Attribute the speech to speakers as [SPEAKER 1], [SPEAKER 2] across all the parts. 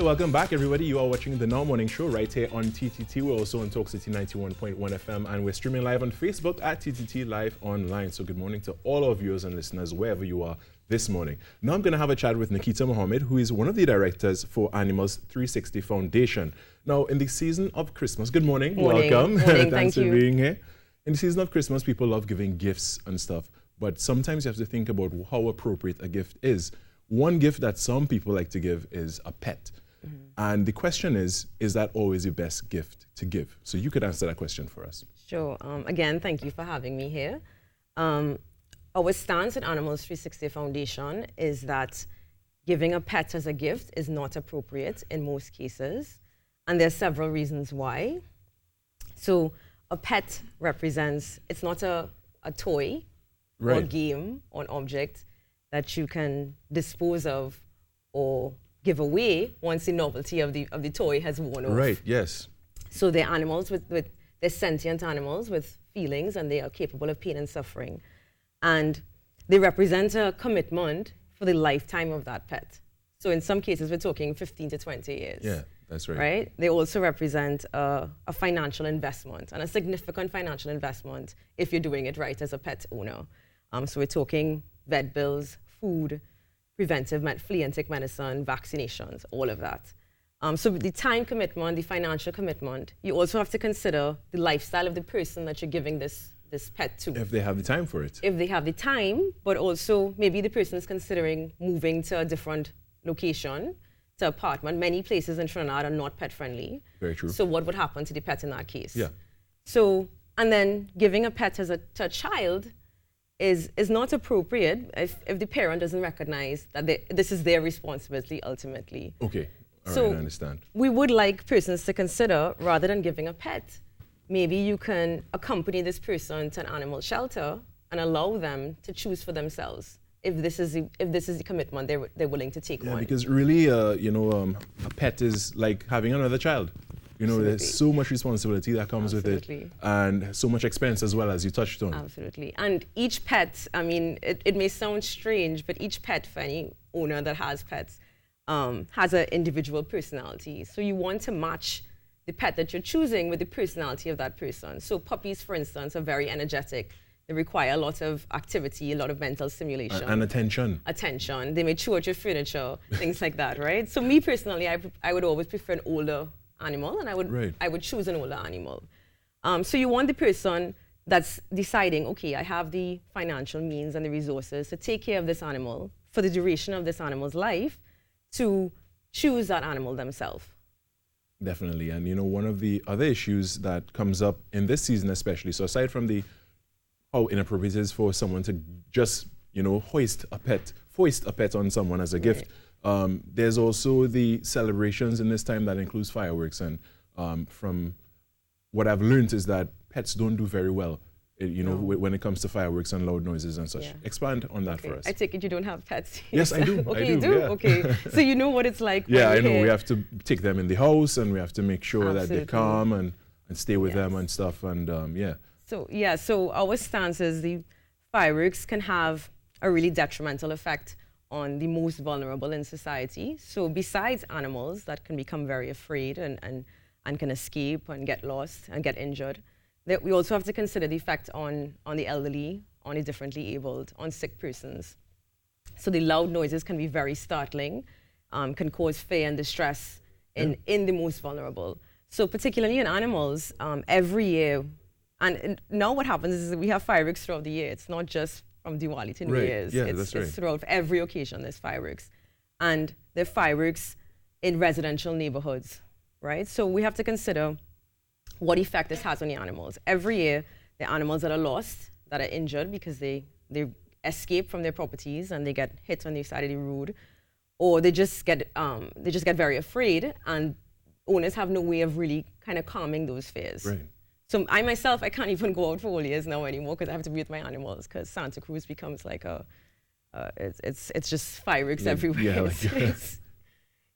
[SPEAKER 1] right, welcome back, everybody. You are watching the Now Morning Show right here on TTT. We're also on Talk City 91.1 FM, and we're streaming live on Facebook at TTT Live Online. So good morning to all our viewers and listeners, wherever you are this morning. Now I'm going to have a chat with Nikita Mohammed, who is one of the directors for Animals 360 Foundation. Now, in the season of Christmas, good morning. Welcome.
[SPEAKER 2] Morning.
[SPEAKER 1] Thanks for
[SPEAKER 2] you.
[SPEAKER 1] being here. In the season of Christmas, people love giving gifts and stuff, but sometimes you have to think about how appropriate a gift is. One gift that some people like to give is a pet. Mm-hmm. And the question is that always the best gift to give? So you could answer that question for us.
[SPEAKER 2] Sure. Again, thank you for having me here. Our stance at Animals 360 Foundation is that giving a pet as a gift is not appropriate in most cases. And there are several reasons why. So a pet represents, it's not a toy or a game or an object that you can dispose of or give away once the novelty of the toy has worn off.
[SPEAKER 1] Right, yes.
[SPEAKER 2] So they're animals they're sentient animals with feelings, and they are capable of pain and suffering. And they represent a commitment for the lifetime of that pet. So in some cases, we're talking 15 to 20 years.
[SPEAKER 1] Yeah, that's right.
[SPEAKER 2] Right? They also represent a financial investment, and a significant financial investment if you're doing it right as a pet owner. So we're talking vet bills, food, preventive flea and tick medicine, vaccinations, all of that. So the time commitment, the financial commitment, you also have to consider the lifestyle of the person that you're giving this pet to.
[SPEAKER 1] If they have the time for it.
[SPEAKER 2] If they have the time, but also maybe the person is considering moving to a different location, to apartment. Many places in Trinidad are not pet friendly.
[SPEAKER 1] Very true.
[SPEAKER 2] So what would happen to the pet in that case?
[SPEAKER 1] Yeah.
[SPEAKER 2] So, and then giving a pet to a child is not appropriate if the parent doesn't recognize that this is their responsibility ultimately.
[SPEAKER 1] Okay, all
[SPEAKER 2] so
[SPEAKER 1] right, I understand.
[SPEAKER 2] We would like persons to consider, rather than giving a pet, maybe you can accompany this person to an animal shelter and allow them to choose for themselves if this is the commitment they're willing to take on.
[SPEAKER 1] Because really, a pet is like having another child.
[SPEAKER 2] Absolutely.
[SPEAKER 1] There's so much responsibility that comes with it, and so much expense as well, as you touched on.
[SPEAKER 2] Absolutely. And each pet, I mean, it may sound strange, but each pet, for any owner that has pets, has an individual personality. So you want to match the pet that you're choosing with the personality of that person. So puppies, for instance, are very energetic. They require a lot of activity, a lot of mental stimulation.
[SPEAKER 1] And attention.
[SPEAKER 2] Attention. They may chew at your furniture, things like that, right? So me personally, I would always prefer an older animal, and I would choose an older animal. So you want the person that's deciding, okay, I have the financial means and the resources to take care of this animal for the duration of this animal's life, to choose that animal themselves.
[SPEAKER 1] Definitely. And one of the other issues that comes up in this season especially, so aside from how inappropriate it is for someone to just foist a pet on someone as a gift, there's also the celebrations in this time that includes fireworks, and from what I've learned is that pets don't do very well when it comes to fireworks and loud noises and such. Yeah. Expand on that for us.
[SPEAKER 2] I take it you don't have pets.
[SPEAKER 1] Yes, I do.
[SPEAKER 2] Okay,
[SPEAKER 1] I do,
[SPEAKER 2] you do?
[SPEAKER 1] Yeah.
[SPEAKER 2] Okay. So you know what it's like.
[SPEAKER 1] Yeah, I know. We have to take them in the house, and we have to make sure that they're calm and stay with them and stuff. And
[SPEAKER 2] So our stance is the fireworks can have a really detrimental effect on the most vulnerable in society. So besides animals that can become very afraid and can escape and get lost and get injured, that we also have to consider the effect on the elderly, on the differently abled, on sick persons. So the loud noises can be very startling, can cause fear and distress in the most vulnerable. So particularly in animals, every year, and now what happens is that we have fireworks throughout the year. It's not just from Diwali to New Year's.
[SPEAKER 1] Yeah,
[SPEAKER 2] it's throughout every occasion there's fireworks. And there are fireworks in residential neighborhoods, right? So we have to consider what effect this has on the animals. Every year, the animals that are lost, that are injured because they escape from their properties and they get hit on the side of the road, or they just get very afraid, and owners have no way of really kind of calming those fears.
[SPEAKER 1] Right.
[SPEAKER 2] So I myself, I can't even go out for all years now anymore because I have to be with my animals, because Santa Cruz becomes like it's just fireworks everywhere.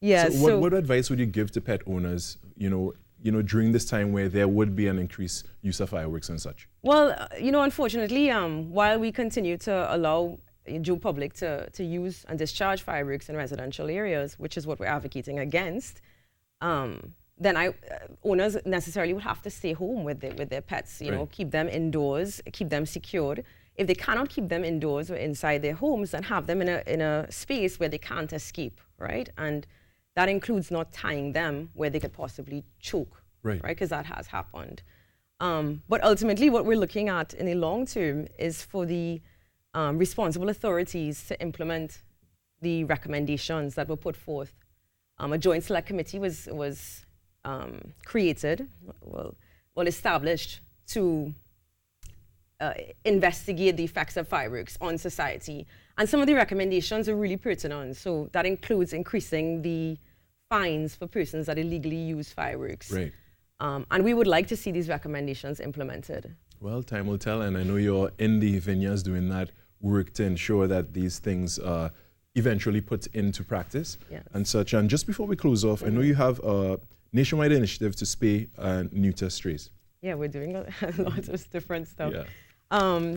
[SPEAKER 1] Yeah. So what advice would you give to pet owners, during this time where there would be an increased use of fireworks and such?
[SPEAKER 2] Well, unfortunately, while we continue to allow Joe Public to use and discharge fireworks in residential areas, which is what we're advocating against, then owners necessarily would have to stay home with their pets, you know, keep them indoors, keep them secured. If they cannot keep them indoors or inside their homes, then have them in a space where they can't escape, right? And that includes not tying them where they could possibly choke, right? Because that has happened. But ultimately, what we're looking at in the long term is for the responsible authorities to implement the recommendations that were put forth. A joint select committee was created, established to investigate the effects of fireworks on society. And some of the recommendations are really pertinent. So that includes increasing the fines for persons that illegally use fireworks.
[SPEAKER 1] Right.
[SPEAKER 2] And we would like to see these recommendations implemented.
[SPEAKER 1] Well, time will tell, and I know you're in the vineyards doing that work to ensure that these things are eventually put into practice and such. And just before we close off, I know you have a nationwide initiative to spay and neuter strays.
[SPEAKER 2] Yeah, we're doing a lot of different stuff. Yeah.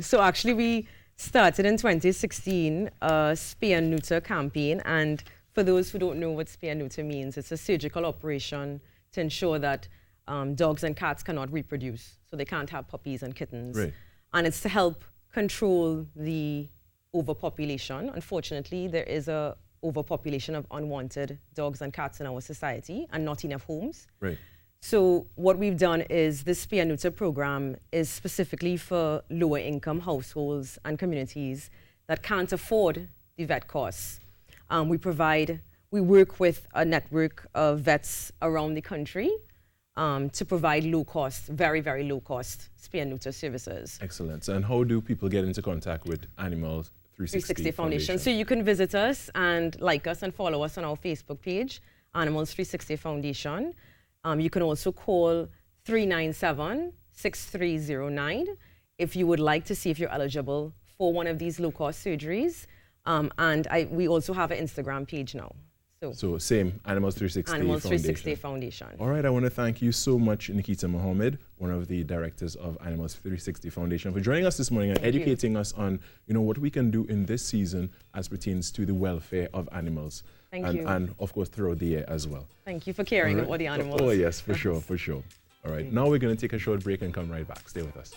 [SPEAKER 2] So actually, we started in 2016 a spay and neuter campaign. And for those who don't know what spay and neuter means, it's a surgical operation to ensure that dogs and cats cannot reproduce. So they can't have puppies and kittens.
[SPEAKER 1] Right.
[SPEAKER 2] And it's to help control the overpopulation. Unfortunately, there is a overpopulation of unwanted dogs and cats in our society and not enough homes.
[SPEAKER 1] Right.
[SPEAKER 2] So what we've done is this spay and neuter program is specifically for lower income households and communities that can't afford the vet costs. We work with a network of vets around the country to provide low cost, very, very low cost spay and neuter services.
[SPEAKER 1] Excellent. And how do people get into contact with Animals 360
[SPEAKER 2] Foundation? So you can visit us and like us and follow us on our Facebook page, Animals 360 Foundation. You can also call 397-6309 if you would like to see if you're eligible for one of these low cost surgeries. We also have an Instagram page now.
[SPEAKER 1] So same, Animals 360
[SPEAKER 2] Animals
[SPEAKER 1] Foundation.
[SPEAKER 2] 360 Foundation.
[SPEAKER 1] All right, I want to thank you so much, Nikita Mohammed, one of the directors of Animals 360 Foundation, for joining us this morning and educating us on, what we can do in this season as pertains to the welfare of animals.
[SPEAKER 2] Thank you.
[SPEAKER 1] And of course, throughout the year as well.
[SPEAKER 2] Thank you for caring about the animals.
[SPEAKER 1] Oh, yes, for sure, for sure. All right, now we're going to take a short break and come right back. Stay with us.